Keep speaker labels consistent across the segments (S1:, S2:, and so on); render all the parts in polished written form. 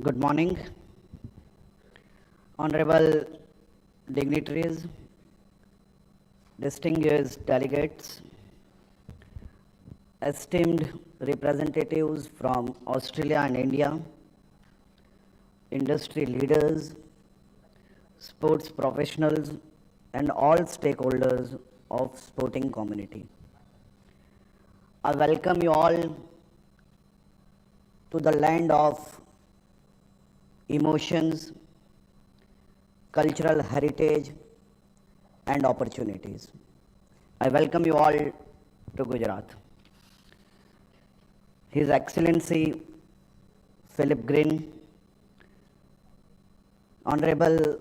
S1: Good morning, honorable dignitaries, distinguished delegates, esteemed representatives from Australia and India, industry leaders, sports professionals, and all stakeholders of sporting community. I welcome you all to the land of emotions, cultural heritage, and opportunities. I welcome you all to Gujarat. His Excellency Philip Green, Honorable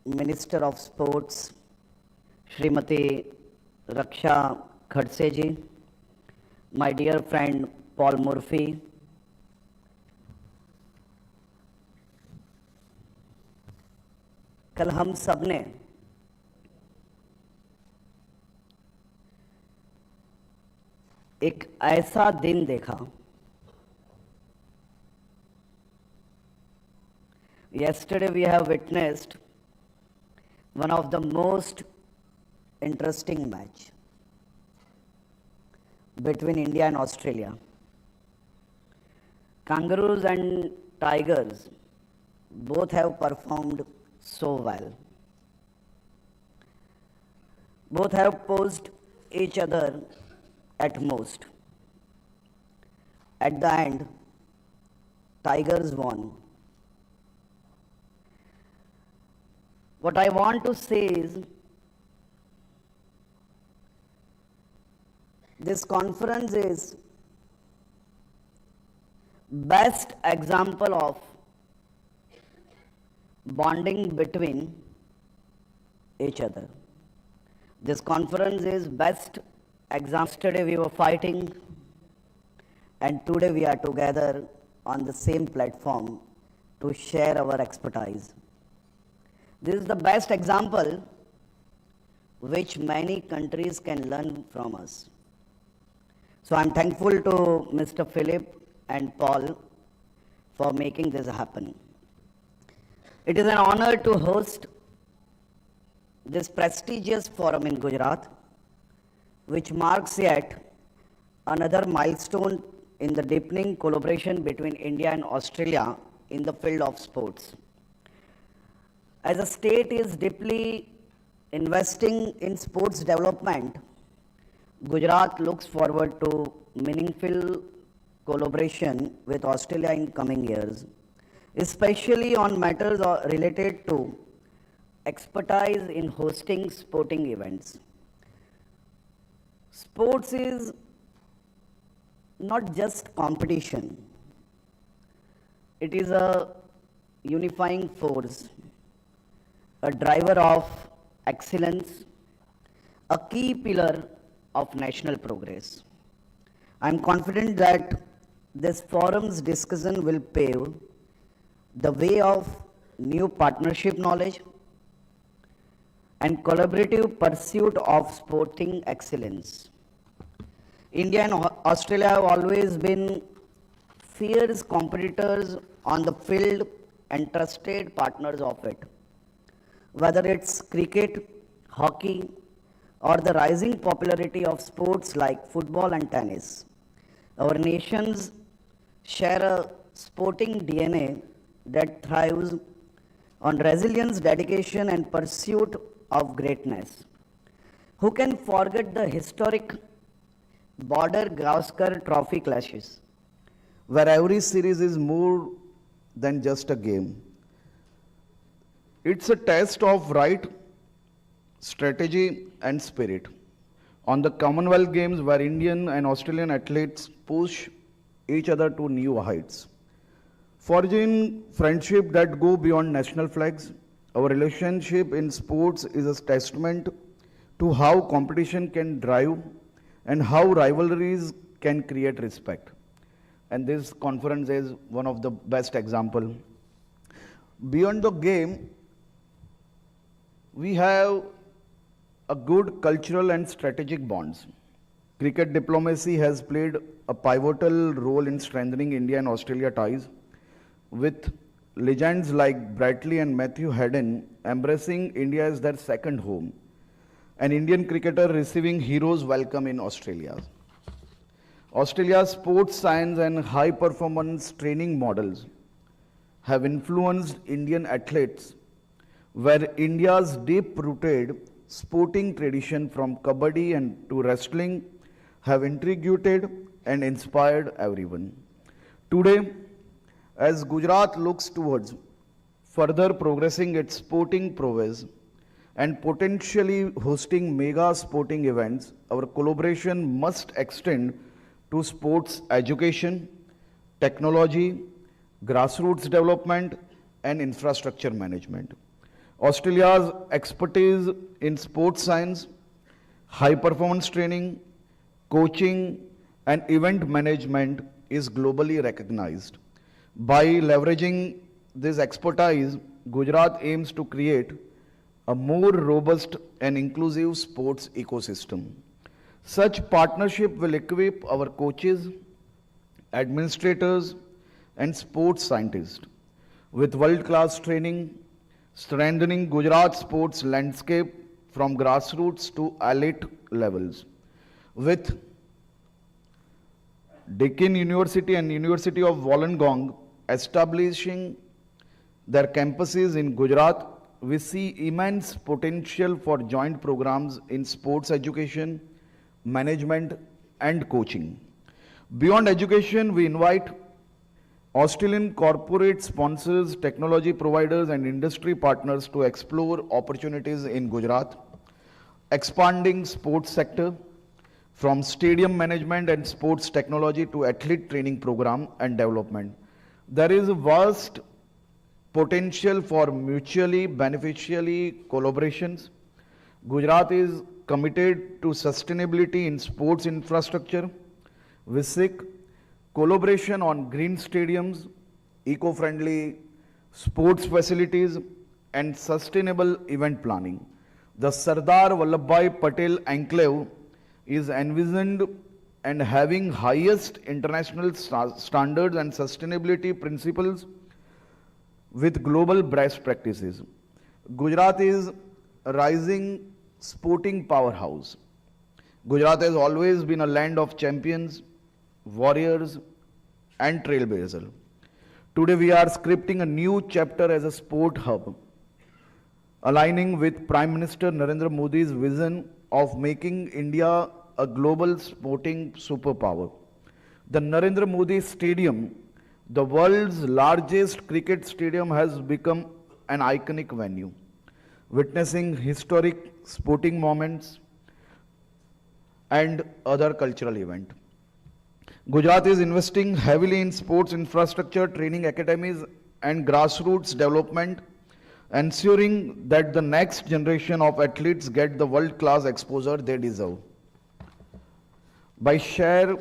S1: Minister of Sports, Srimati Raksha Khadseji, my dear friend Paul Murphy, कल हम सब ने एक ऐसा दिन देखा, yesterday we have witnessed one of the most interesting match between India and Australia. Kangaroos and Tigers both have performed so well. Both have posed each other at most. At the end, Tigers won. What I want to say is, this conference is best example of bonding between each other. This conference is best example. Yesterday we were fighting and today we are together on the same platform to share our expertise. This is the best example which many countries can learn from us. So I'm thankful to Mr. Philip and Paul for making this happen. It is an honor to host this prestigious forum in Gujarat, which marks yet another milestone in the deepening collaboration between India and Australia in the field of sports. As a state is deeply investing in sports development, Gujarat looks forward to meaningful collaboration with Australia in coming years, especially on matters related to expertise in hosting sporting events. Sports is not just competition, it is a unifying force, a driver of excellence, a key pillar of national progress. I am confident that this forum's discussion will pave the way of new partnership knowledge and collaborative pursuit of sporting excellence. India and Australia have always been fierce competitors on the field and trusted partners of it. Whether it's cricket, hockey, or the rising popularity of sports like football and tennis, our nations share a sporting DNA that thrives on resilience, dedication, and pursuit of greatness. Who can forget the historic border Gavaskar Trophy clashes?
S2: Where every series is more than just a game. It's a test of right strategy and spirit. On the Commonwealth Games, where Indian and Australian athletes push each other to new heights. Forging friendship that go beyond national flags, our relationship in sports is a testament to how competition can drive and how rivalries can create respect. And this conference is one of the best example. Beyond the game, we have a good cultural and strategic bonds. Cricket diplomacy has played a pivotal role in strengthening India and Australia ties with legends like Bradley and Matthew Hayden embracing India as their second home, an Indian cricketer receiving heroes welcome in Australia. Australia's sports science and high performance training models have influenced Indian athletes, where India's deep rooted sporting tradition from kabaddi and to wrestling have intrigued and inspired everyone. Today, as Gujarat looks towards further progressing its sporting prowess and potentially hosting mega sporting events, our collaboration must extend to sports education, technology, grassroots development, and infrastructure management. Australia's expertise in sports science, high performance training, coaching, and event management is globally recognized. By leveraging this expertise, Gujarat aims to create a more robust and inclusive sports ecosystem. Such partnership will equip our coaches, administrators, and sports scientists with world-class training, strengthening Gujarat sports landscape from grassroots to elite levels. With Deccan University and University of Wollongong establishing their campuses in Gujarat, we see immense potential for joint programs in sports education, management, and coaching. Beyond education, we invite Australian corporate sponsors, technology providers, and industry partners to explore opportunities in Gujarat, expanding sports sector from stadium management and sports technology to athlete training program and development. There is a vast potential for mutually beneficially collaborations. Gujarat is committed to sustainability in sports infrastructure. We seek collaboration on green stadiums, eco-friendly sports facilities, and sustainable event planning. The Sardar Vallabhbhai Patel Enclave is envisioned and having highest international standards and sustainability principles with global best practices. Gujarat is a rising sporting powerhouse. Gujarat has always been a land of champions, warriors, and trailblazers. Today we are scripting a new chapter as a sport hub, aligning with Prime Minister Narendra Modi's vision of making India a global sporting superpower. The Narendra Modi Stadium, the world's largest cricket stadium, has become an iconic venue, witnessing historic sporting moments and other cultural events. Gujarat is investing heavily in sports infrastructure, training academies, and grassroots development, ensuring that the next generation of athletes get the world-class exposure they deserve. By share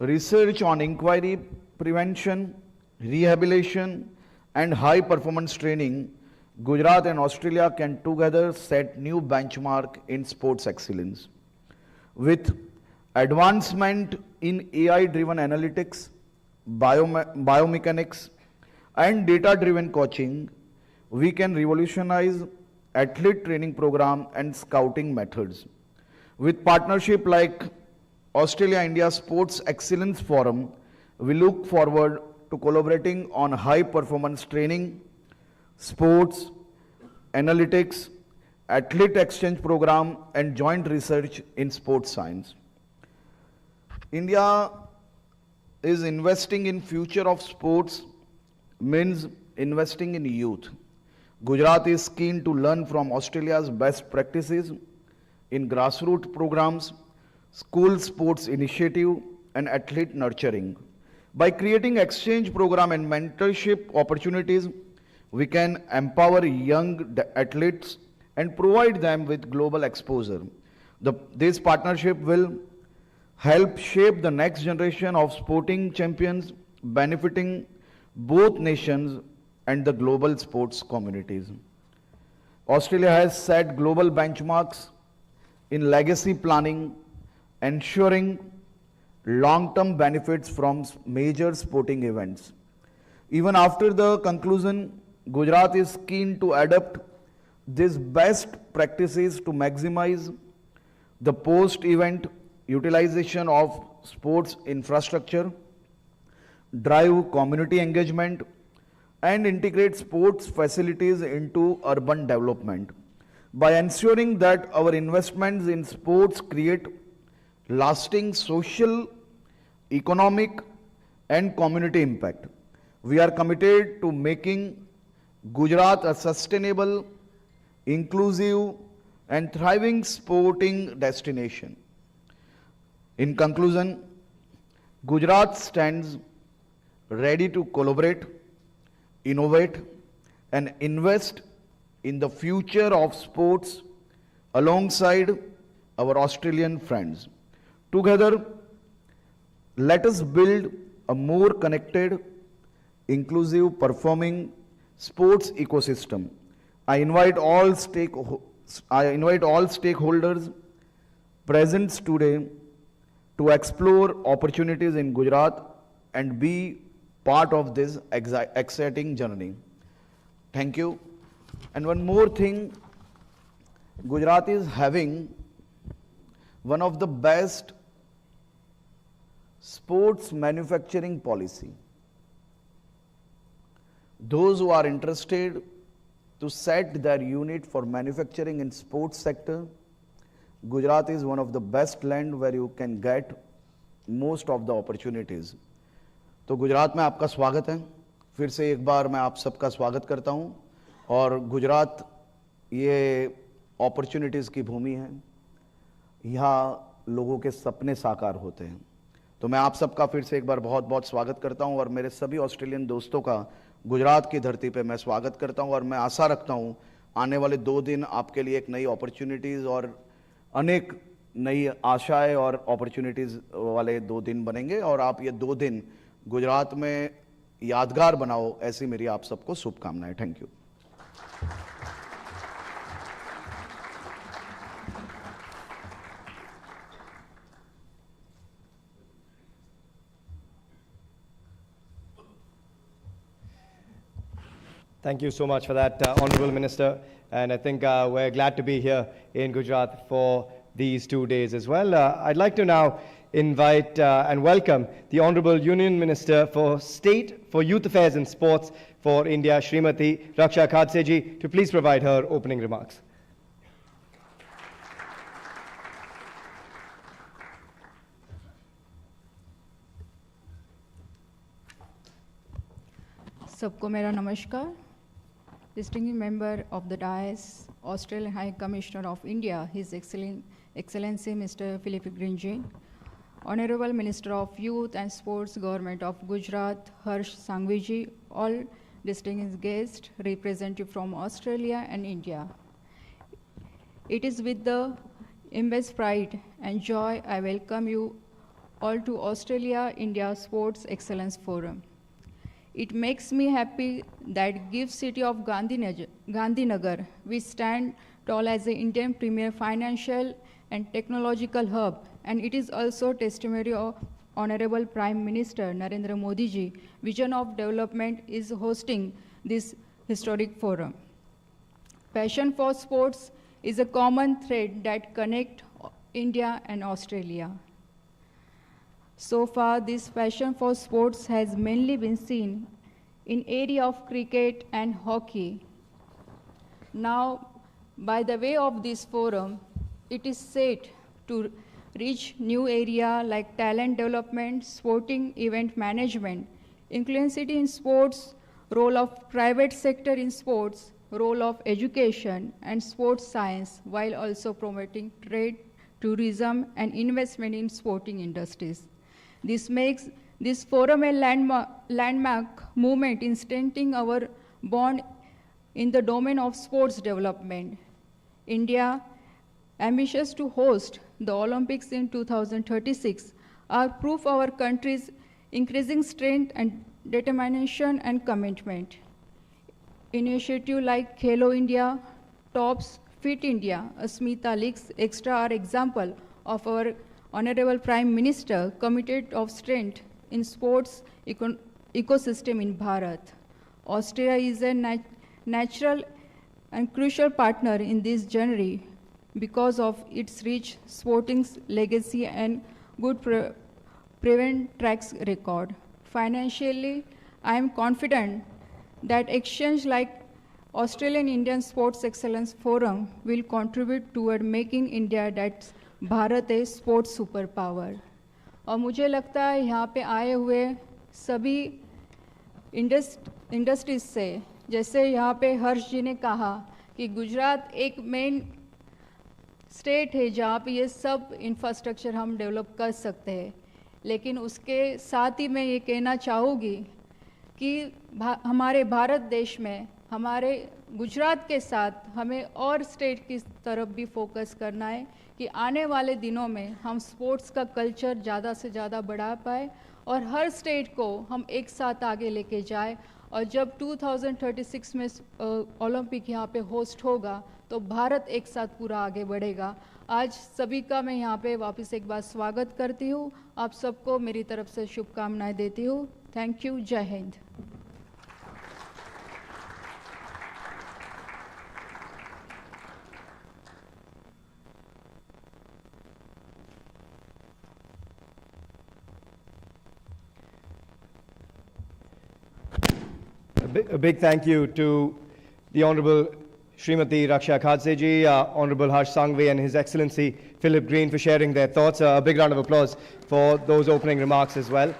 S2: research on inquiry, prevention, rehabilitation, and high performance training, Gujarat and Australia can together set new benchmark in sports excellence. With advancement in AI-driven analytics, biomechanics, and data-driven coaching, we can revolutionize athlete training program and scouting methods. With partnership like Australia-India Sports Excellence Forum, we look forward to collaborating on high-performance training, sports, analytics, athlete exchange program, and joint research in sports science. India is investing in future of sports means investing in youth. Gujarat is keen to learn from Australia's best practices in grassroots programs, school sports initiative, and athlete nurturing. By creating exchange program and mentorship opportunities, we can empower young athletes and provide them with global exposure. This partnership will help shape the next generation of sporting champions, benefiting both nations and the global sports communities. Australia has set global benchmarks in legacy planning, ensuring long-term benefits from major sporting events. Even after the conclusion, Gujarat is keen to adopt these best practices to maximize the post-event utilization of sports infrastructure, drive community engagement, and integrate sports facilities into urban development by ensuring that our investments in sports create lasting social, economic, and community impact. We are committed to making Gujarat a sustainable, inclusive, and thriving sporting destination. In conclusion, Gujarat stands ready to collaborate, innovate, and invest in the future of sports alongside our Australian friends. Together, let us build a more connected, inclusive, performing sports ecosystem. I invite all stakeholders present today to explore opportunities in Gujarat and be part of this exciting journey. Thank you. And one more thing, Gujarat is having one of the best sports manufacturing policy. Those who are interested to set their unit for manufacturing in sports sector, Gujarat is one of the best land where you can get most of the opportunities. तो गुजरात में आपका स्वागत है। फिर से एक बार मैं आप सबका स्वागत करता हूं और गुजरात ये अपॉर्चुनिटीज़ की भूमि है, यहाँ लोगों के सपने साकार होते हैं। तो मैं आप सबका फिर से एक बार बहुत बहुत स्वागत करता हूं और मेरे सभी ऑस्ट्रेलियन दोस्तों का गुजरात की धरती पे मैं स्वागत करता हूं और मैं आशा रखता हूं आने वाले 2 दिन आपके लिए एक नई अपॉर्चुनिटीज़ और अनेक नई आशाएं और अपॉर्चुनिटीज़ वाले 2 दिन बनेंगे और आप ये 2 दिन गुजरात में यादगार बनाओ, ऐसी मेरी आप सबको शुभकामनाएं। Thank you.
S3: Thank you so much for that, Honorable Minister. And I think we're glad to be here in Gujarat for these 2 days as well. I'd like to now invite and welcome the Honorable Union Minister for State for Youth Affairs and Sports for India, Srimati Raksha Khadseji, to please provide her opening remarks.
S4: सबको मेरा नमस्कार। Distinguished member of the dais, Australian High Commissioner of India, His Excellency Mr. Philip Grinjin, Honorable Minister of Youth and Sports, Government of Gujarat, Harsh Sanghviji, all distinguished guests, representatives from Australia and India. It is with the immense pride and joy I welcome you all to Australia-India Sports Excellence Forum. It makes me happy that gift city of Gandhinagar, which stand tall as the Indian premier financial and technological hub, and it is also testimony of Honorable Prime Minister Narendra Modi ji vision of development is hosting this historic forum. Passion for sports is a common thread that connects India and Australia. So far, this passion for sports has mainly been seen in area of cricket and hockey. Now, by the way of this forum, it is set to reach new area like talent development, sporting event management, inclusivity in sports, role of private sector in sports, role of education and sports science, while also promoting trade, tourism, and investment in sporting industries. This makes this forum a landmark movement in strengthening our bond in the domain of sports development. India, ambitious to host the Olympics in 2036, are proof our country's increasing strength and determination and commitment. Initiatives like Khelo India, TOPS, Fit India, Asmita Leagues, Extra are example of our Honorable Prime Minister committed of strength in sports ecosystem in Bharat. Austria is a natural and crucial partner in this journey because of its rich sporting legacy and good prevent track record. Financially, I am confident that exchange like Australian Indian Sports Excellence Forum will contribute toward making India that Bharat a sports superpower. और मुझे लगता है यहाँ पे आए हुए सभी industries से, जैसे यहाँ पे हर्ष जी ने कहा कि गुजरात एक मेन स्टेट है जहाँ पे ये सब इंफ्रास्ट्रक्चर हम डेवलप कर सकते हैं, लेकिन उसके साथ ही मैं ये कहना चाहूँगी कि हमारे भारत देश में हमारे गुजरात के साथ हमें और स्टेट की तरफ भी फोकस करना है कि आने वाले दिनों में हम स्पोर्ट्स का कल्चर ज़्यादा से ज़्यादा बढ़ा पाए और हर स्टेट को हम एक साथ आगे लेके जाए। और जब 2036 में ओलंपिक यहाँ पे होस्ट होगा तो भारत एक साथ पूरा आगे बढ़ेगा। आज सभी का मैं यहाँ पे वापस एक बार स्वागत करती हूँ। आप सबको मेरी तरफ से शुभकामनाएं देती हूँ। Thank you. जय Hind.
S3: A big thank you to the Honourable Srimati Raksha Khadse ji, Honourable Harsh Sanghvi and His Excellency Philip Green for sharing their thoughts. A big round of applause for those opening remarks as well.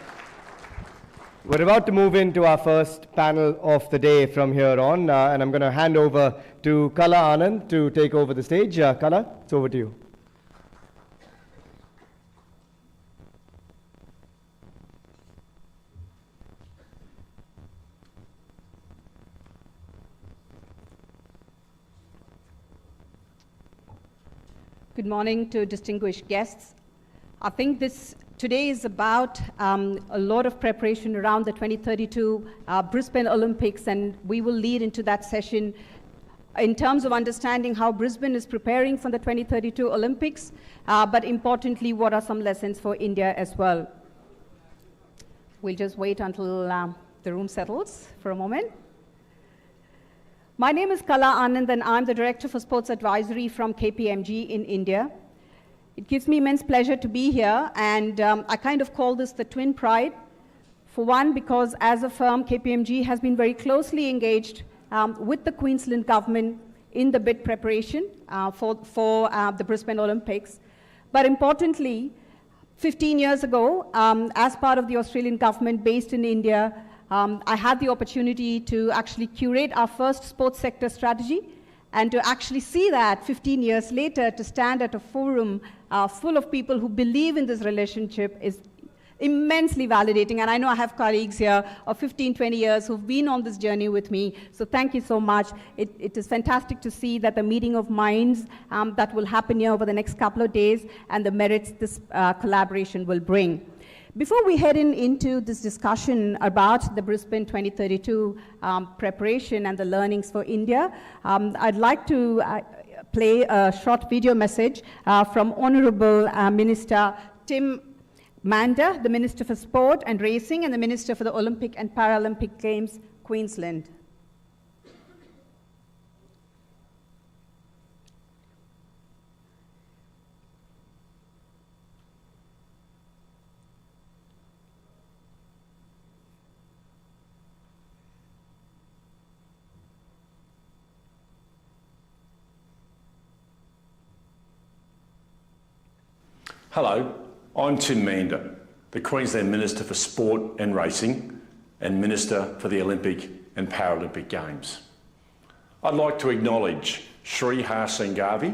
S3: We're about to move into our first panel of the day from here on, and I'm going to hand over to Kala Anand to take over the stage. Kala, it's over to you.
S5: Good morning to distinguished guests. I think today is about a lot of preparation around the 2032 Brisbane Olympics, and we will lead into that session in terms of understanding how Brisbane is preparing for the 2032 Olympics, but importantly, what are some lessons for India as well. We'll just wait until the room settles for a moment. My name is Kala Anand, and I'm the Director for Sports Advisory from KPMG in India. It gives me immense pleasure to be here, and I kind of call this the twin pride. For one, because as a firm, KPMG has been very closely engaged with the Queensland government in the bid preparation for the Brisbane Olympics. But importantly, 15 years ago, as part of the Australian government based in India, I had the opportunity to actually curate our first sports sector strategy, and to actually see that 15 years later, to stand at a forum full of people who believe in this relationship is immensely validating. And I know I have colleagues here of 15, 20 years who've been on this journey with me. So thank you so much. It is fantastic to see that the meeting of minds that will happen here over the next couple of days and the merits this collaboration will bring. Before we head into this discussion about the Brisbane 2032 preparation and the learnings for India, I'd like to play a short video message from Honourable Minister Tim Manda, the Minister for Sport and Racing and the Minister for the Olympic and Paralympic Games, Queensland.
S6: Hello, I'm Tim Manda, the Queensland Minister for Sport and Racing and Minister for the Olympic and Paralympic Games. I'd like to acknowledge Sri Harsh Sanghvi,